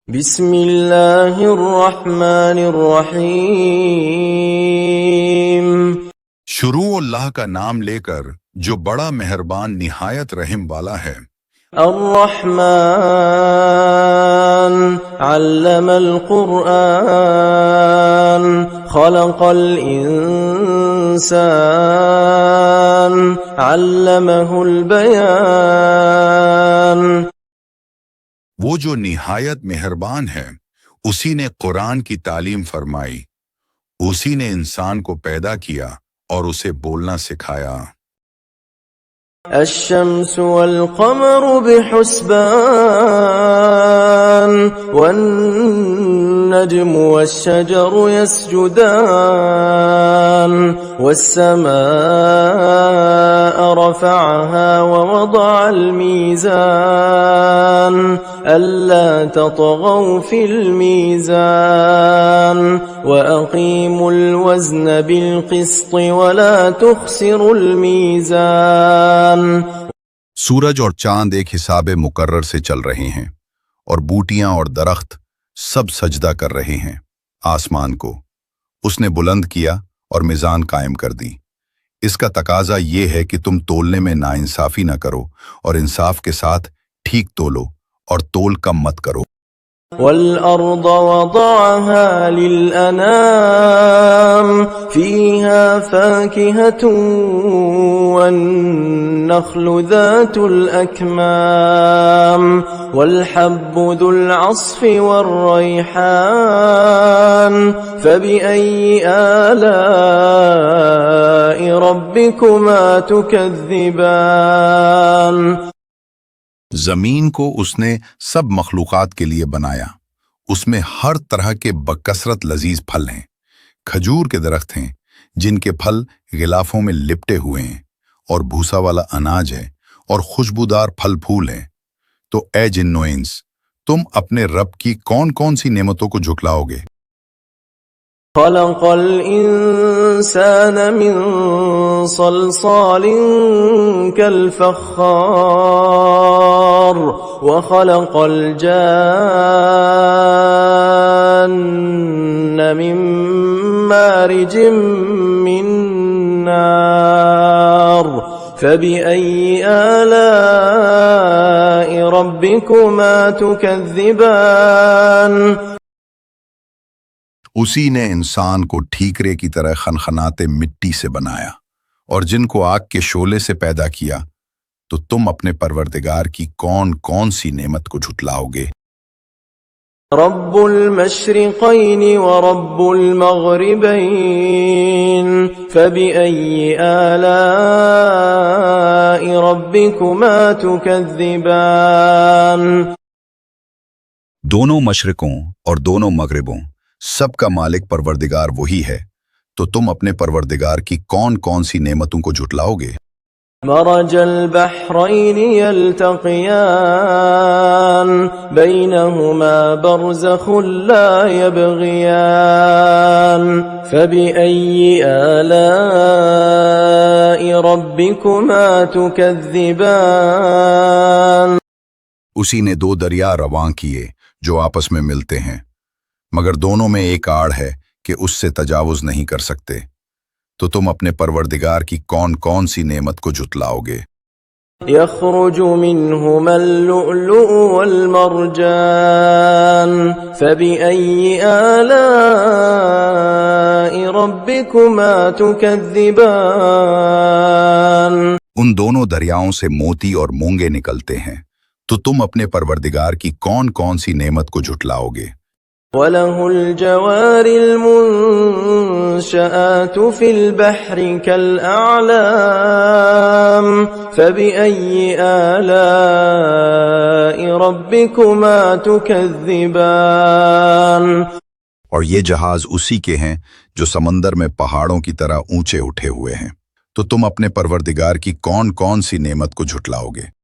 بسم اللہ الرحمن الرحیم۔ شروع اللہ کا نام لے کر جو بڑا مہربان نہایت رحم والا ہے۔ الرحمن علم القرآن خلق الانسان علمہ البیان۔ وہ جو نہایت مہربان ہے اسی نے قرآن کی تعلیم فرمائی، اسی نے انسان کو پیدا کیا اور اسے بولنا سکھایا۔ الشمس والقمر بحسبان والنجم والشجر يسجدان والسماء رفعها ووضع الميزان ألا تطغوا في الميزان وأقيموا الوزن بالقسط ولا تخسروا الميزان۔ سورج اور چاند ایک حساب مقرر سے چل رہے ہیں اور بوٹیاں اور درخت سب سجدہ کر رہے ہیں آسمان کو۔ اس نے بلند کیا اور میزان قائم کر دی۔ اس کا تقاضا یہ ہے کہ تم تولنے میں ناانصافی نہ کرو اور انصاف کے ساتھ ٹھیک تولو اور تول کم مت کرو۔ والأرض وضعها للأنام فيها فاكهة والنخل ذات الأكمام والحب ذو العصف والريحان فبأي آلاء ربكما تكذبان۔ زمین کو اس نے سب مخلوقات کے لیے بنایا، اس میں ہر طرح کے بکثرت لذیذ پھل ہیں، کھجور کے درخت ہیں جن کے پھل غلافوں میں لپٹے ہوئے ہیں، اور بھوسا والا اناج ہے اور خوشبودار پھل پھول ہیں۔ تو اے جن و انس، تم اپنے رب کی کون کون سی نعمتوں کو جھٹلاؤ گے؟ خلق الانسان من صلصال كالفخار وخلق الجان من مارج من نار فبأي آلاء ربكما تكذبان۔ اسی نے انسان کو ٹھیکرے کی طرح خنخناتے مٹی سے بنایا اور جن کو آگ کے شعلے سے پیدا کیا، تو تم اپنے پروردگار کی کون کون سی نعمت کو جھٹلاؤ گے؟ رب المشرقین ورب المغربین فبأي آلاء ربكما تكذبان۔ دونوں مشرقوں اور دونوں مغربوں سب کا مالک پروردگار وہی ہے، تو تم اپنے پروردگار کی کون کون سی نعمتوں کو جھٹلاؤ گے؟ مرج البحرین یلتقیان بینہما برزخ لا یبغیان فبأي آلاء ربكما تكذبان۔ اسی نے دو دریا رواں کیے جو آپس میں ملتے ہیں، مگر دونوں میں ایک آڑ ہے کہ اس سے تجاوز نہیں کر سکتے، تو تم اپنے پروردگار کی کون کون سی نعمت کو جھٹلاؤ گے؟ یخرج منہما اللؤلؤ والمرجان فبأي آلاء ربكما تكذبان۔ ان دونوں دریاؤں سے موتی اور مونگے نکلتے ہیں، تو تم اپنے پروردگار کی کون کون سی نعمت کو جھٹلاؤ گے؟ وَلَهُ الْجَوَارِ الْمُنشَآتُ فِي الْبَحْرِ كَالْأَعْلَامِ فَبِأَيِّ آلَاءِ رَبِّكُمَا تُكَذِّبَانِ۔ اور یہ جہاز اسی کے ہیں جو سمندر میں پہاڑوں کی طرح اونچے اٹھے ہوئے ہیں، تو تم اپنے پروردگار کی کون کون سی نعمت کو جھٹلاؤ گے؟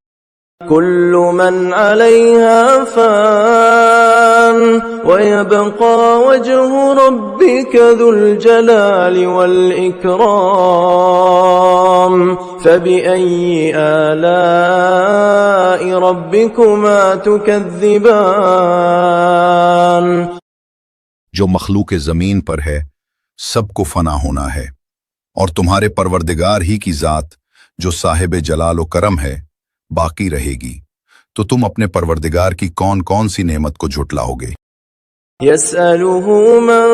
كل من عليها فان ويبقى وجه ربك ذو الجلال والإكرام فبأي آلاء ربكما تكذبان جو مخلوق زمین پر ہے سب کو فنا ہونا ہے، اور تمہارے پروردگار ہی کی ذات جو صاحب جلال و کرم ہے باقی رہے گی، تو تم اپنے پروردگار کی کون کون سی نعمت کو جھٹلاؤ گے؟ يسأله من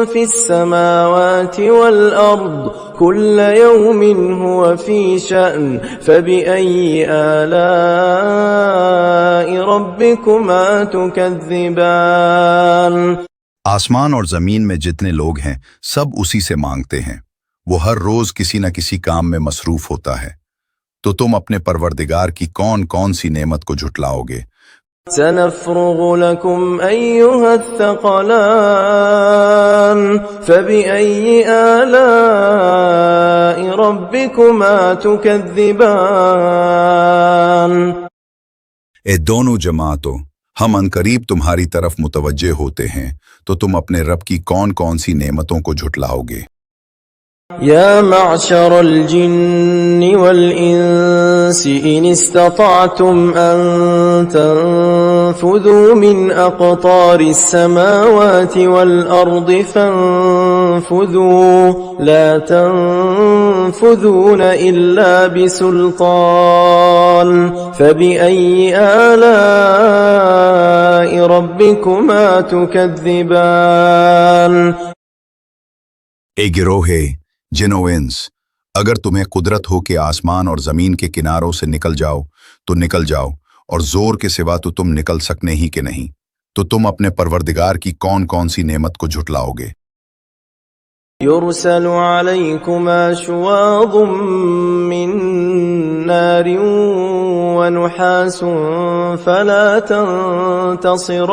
في السماوات والأرض كل يوم هو في شأن فبأي آلاء ربكما تكذبان آسمان اور زمین میں جتنے لوگ ہیں سب اسی سے مانگتے ہیں، وہ ہر روز کسی نہ کسی کام میں مصروف ہوتا ہے، تو تم اپنے پروردگار کی کون کون سی نعمت کو جھٹلاؤ گے؟ سنفرغ لكم أيها الثقلان فبأي آلاء ربكما تكذبان اے دونوں جماعتوں، ہم عنقریب تمہاری طرف متوجہ ہوتے ہیں، تو تم اپنے رب کی کون کون سی نعمتوں کو جھٹلاؤ گے؟ يا معشر الجن والإنس إن استطعتم أن تنفذوا من أقطار السماوات والأرض فانفذوا لا تنفذون إلا بسلطان فبأي آلاء ربكما تكذبان اے گروہ جن و انس، اگر تمہیں قدرت ہو کہ آسمان اور زمین کے کناروں سے نکل جاؤ تو نکل جاؤ، اور زور کے سوا تو تم نکل سکنے ہی کہ نہیں، تو تم اپنے پروردگار کی کون کون سی نعمت کو جھٹلاؤ گے؟ يرسل عليكما شواظ من نار ونحاس فلا تنتصران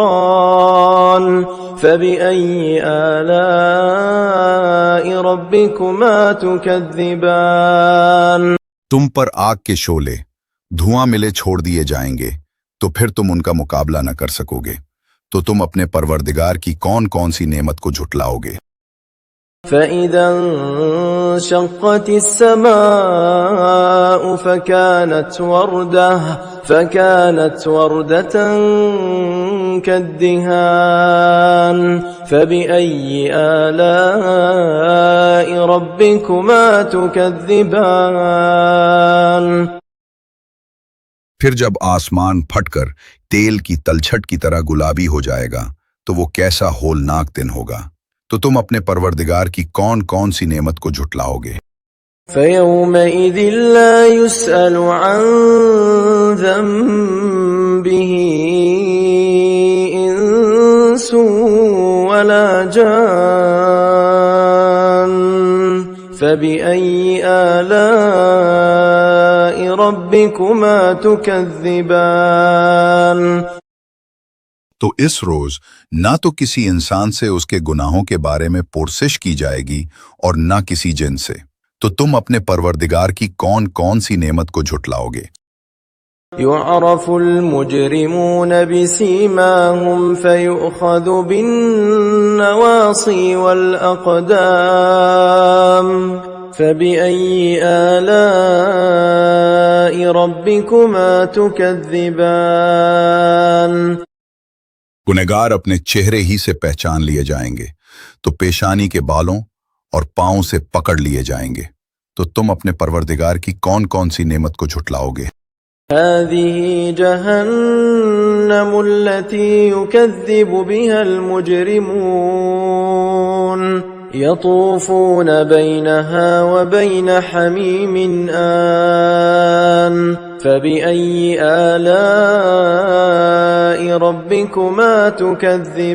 فبأي آلاء ربكما تكذبان تم پر آگ کے شعلے دھواں ملے چھوڑ دیے جائیں گے، تو پھر تم ان کا مقابلہ نہ کر سکو گے، تو تم اپنے پروردگار کی کون کون سی نعمت کو جھٹلاؤ گے؟ فإذا انشقت السماء فكانت وردة كالدهان فبأي آلاء ربكما تكذبان پھر جب آسمان پھٹ کر تیل کی تلچھٹ کی طرح گلابی ہو جائے گا تو وہ کیسا ہولناک دن ہوگا، تو تم اپنے پروردگار کی کون کون سی نعمت کو جھٹلاؤ گے؟ فَيَوْمَئِذٍ لَا يُسْأَلُ عَنْ ذَنبِهِ إِنسٌ وَلَا جَانٌ فَبِأَيِّ آلَاءِ رَبِّكُمَا تُكَذِّبَانِ تو اس روز نہ تو کسی انسان سے اس کے گناہوں کے بارے میں پرسش کی جائے گی اور نہ کسی جن سے، تو تم اپنے پروردگار کی کون کون سی نعمت کو جھٹلاؤ گے؟ يُعْرَفُ الْمُجْرِمُونَ بِسِيمَاهُمْ فَيُؤْخَذُ بِالنَّوَاصِي وَالْأَقْدَامِ فَبِأَيِّ آلَاءِ رَبِّكُمَا تُكَذِّبَانِ گنہگار اپنے چہرے ہی سے پہچان لیے جائیں گے، تو پیشانی کے بالوں اور پاؤں سے پکڑ لیے جائیں گے، تو تم اپنے پروردگار کی کون کون سی نعمت کو جھٹلاؤ گے؟ هذه جهنم التي يكذب بها المجرمون يطوفون بينها وبين حميم آن فبأي آلاء ربكما تكذبان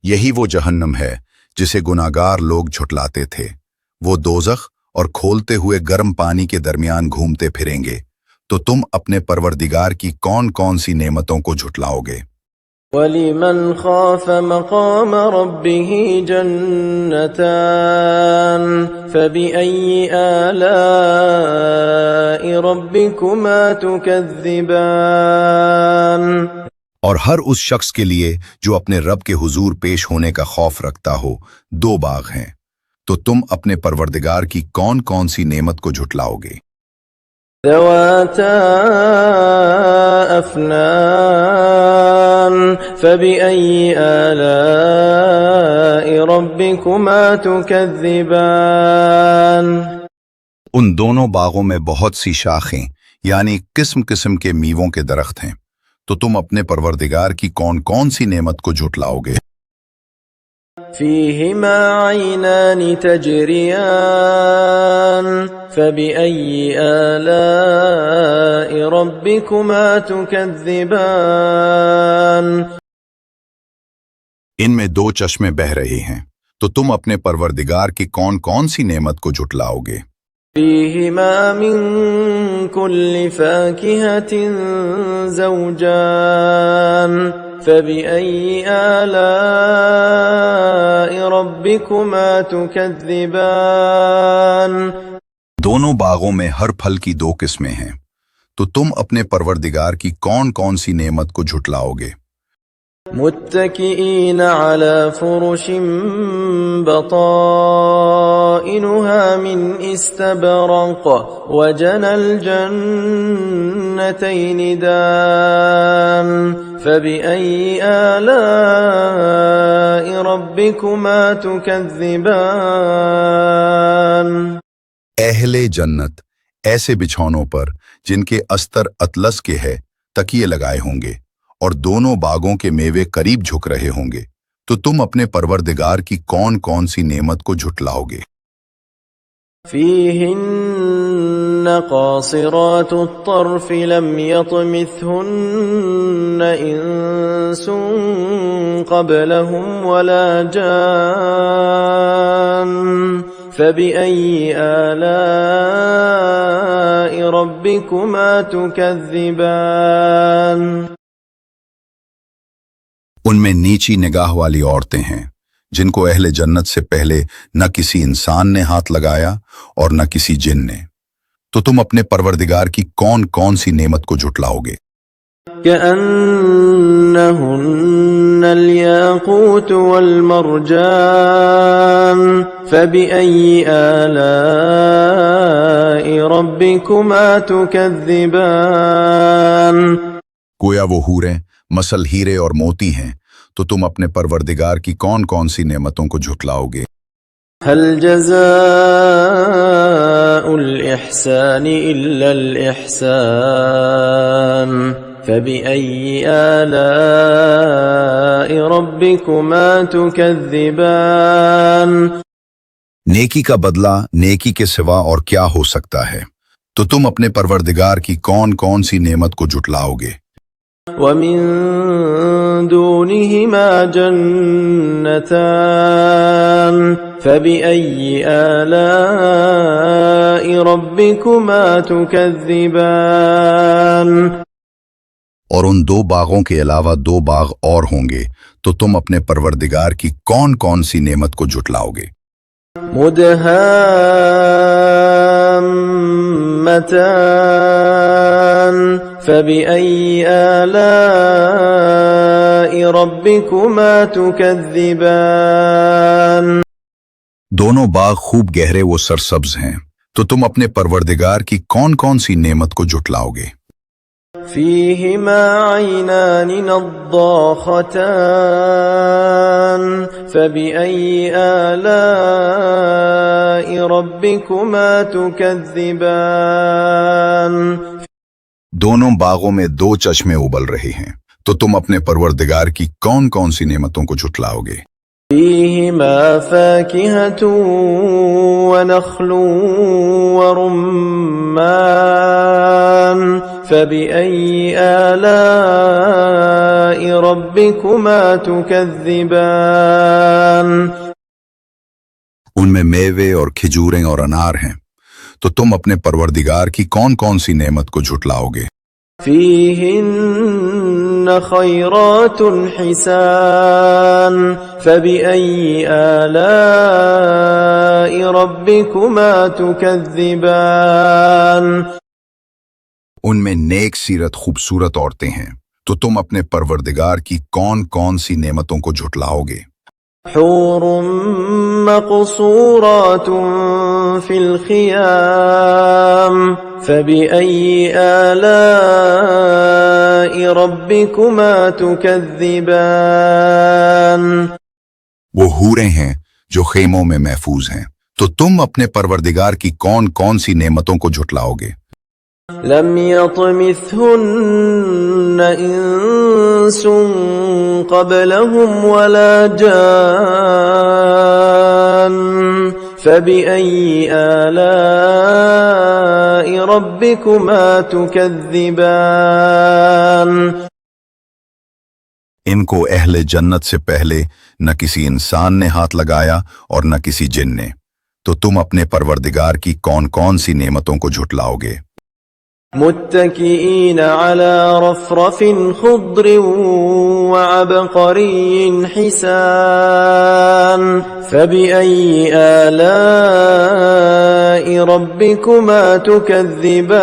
یہی وہ جہنم ہے جسے گناہگار لوگ جھٹلاتے تھے، وہ دوزخ اور کھولتے ہوئے گرم پانی کے درمیان گھومتے پھریں گے، تو تم اپنے پروردگار کی کون کون سی نعمتوں کو جھٹلاؤ گے؟ وَلِمَنْ خَافَ مَقَامَ رَبِّهِ جَنَّتَانِ فَبِأَيِّ آلَاءِ رَبِّكُمَا تُكَذِّبَانِ اور ہر اس شخص کے لیے جو اپنے رب کے حضور پیش ہونے کا خوف رکھتا ہو، دو باغ ہیں، تو تم اپنے پروردگار کی کون کون سی نعمت کو جھٹلاؤ گے؟ ذواتا افنان فبأي آلاء ربكما تكذبان ان دونوں باغوں میں بہت سی شاخیں یعنی قسم قسم کے میووں کے درخت ہیں، تو تم اپنے پروردگار کی کون کون سی نعمت کو جھٹلاؤ گے؟ فيهما عينان تجريان فبأي آلاء ربكما تكذبان ان میں دو چشمے بہہ رہے ہیں، تو تم اپنے پروردگار کی کون کون سی نعمت کو جھٹلاؤ گے؟ فيهما من كل فاكهة زوجان فبأي آلاء ربكما تكذبان دونوں باغوں میں ہر پھل کی دو قسمیں ہیں، تو تم اپنے پروردگار کی کون کون سی نعمت کو جھٹلاؤ گے؟ متكئين على فرش بطائنها من استبرق وجنى الجنتين دان فبأي آلاء ربكما تكذبان اہل جنت ایسے بچھونوں پر جن کے استر اطلس کے ہے تکیے لگائے ہوں گے، اور دونوں باغوں کے میوے قریب جھک رہے ہوں گے، تو تم اپنے پروردگار کی کون کون سی نعمت کو جھٹلاؤ گے؟ فيهن قاصرات الطرف لم يطمثهن إنس قبلهم ولا جان فبأي آلاء ربكما تكذبان ان میں نیچی نگاہ والی عورتیں ہیں جن کو اہل جنت سے پہلے نہ کسی انسان نے ہاتھ لگایا اور نہ کسی جن نے، تو تم اپنے پروردگار کی کون کون سی نعمت کو جھٹلاؤ گے؟ كأنهن الياقوت والمرجان فبأي آلاء ربكما تكذبان گویا وہ حوریں مثل ہیرے اور موتی ہیں، تو تم اپنے پروردگار کی کون کون سی نعمتوں کو جھٹلاؤ گے؟ هل جزاء الإحسان إلا الإحسان فبأي آلاء ربكما تكذبان نیکی کا بدلہ نیکی کے سوا اور کیا ہو سکتا ہے؟ تو تم اپنے پروردگار کی کون کون سی نعمت کو جھٹلاؤ گے؟ ومن دونهما جنتان فبأي آلاء ربكما تكذبان اور ان دو باغوں کے علاوہ دو باغ اور ہوں گے، تو تم اپنے پروردگار کی کون کون سی نعمت کو جھٹلاؤ گے؟ مدهامتان فبأي آلاء ربكما تكذبان دونوں باغ خوب گہرے و سرسبز ہیں، تو تم اپنے پروردگار کی کون کون سی نعمت کو جھٹلاؤ گے؟ فيهما عينان نضاختان فبأي آلاء ربكما تكذبان دونوں باغوں میں دو چشمے ابل رہے ہیں، تو تم اپنے پروردگار کی کون کون سی نعمتوں کو جھٹلاؤ گے؟ فيهما فاكهة ونخل ورمان فبأي آلاء ربكما تكذبان ان میں میوے اور کھجوریں اور انار ہیں، تو تم اپنے پروردگار کی کون کون سی نعمت کو جھٹلاؤ گے؟ فيهن خيرات حسان فبأي آلاء ربكما تكذبان ان میں نیک سیرت خوبصورت عورتیں ہیں، تو تم اپنے پروردگار کی کون کون سی نعمتوں کو جھٹلاؤ گے؟ حور مقصورات في الخيام فبأي آلاء ربكما تكذبان وہ حوریں ہیں جو خیموں میں محفوظ ہیں، تو تم اپنے پروردگار کی کون کون سی نعمتوں کو جھٹلاؤ گے؟ لم يطمثهن انس قبلهم ولا جان فبأي آلاء ربكما تكذبان ان کو اہل جنت سے پہلے نہ کسی انسان نے ہاتھ لگایا اور نہ کسی جن نے، تو تم اپنے پروردگار کی کون کون سی نعمتوں کو جھٹلاؤ گے؟ متكئين على رفرف خضر وعبقري حسان فبأي آلاء ربكما تكذبان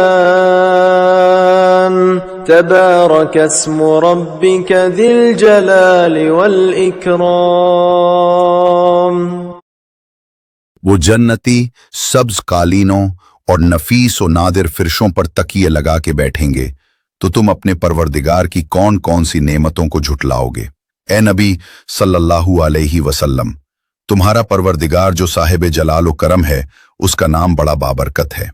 تبارك اسم ربك ذي الجلال والإكرام وہ جنتی سبز قالینوں اور نفیس و نادر فرشوں پر تکیے لگا کے بیٹھیں گے، تو تم اپنے پروردگار کی کون کون سی نعمتوں کو جھٹلاؤ گے؟ اے نبی صلی اللہ علیہ وسلم، تمہارا پروردگار جو صاحب جلال و کرم ہے، اس کا نام بڑا بابرکت ہے۔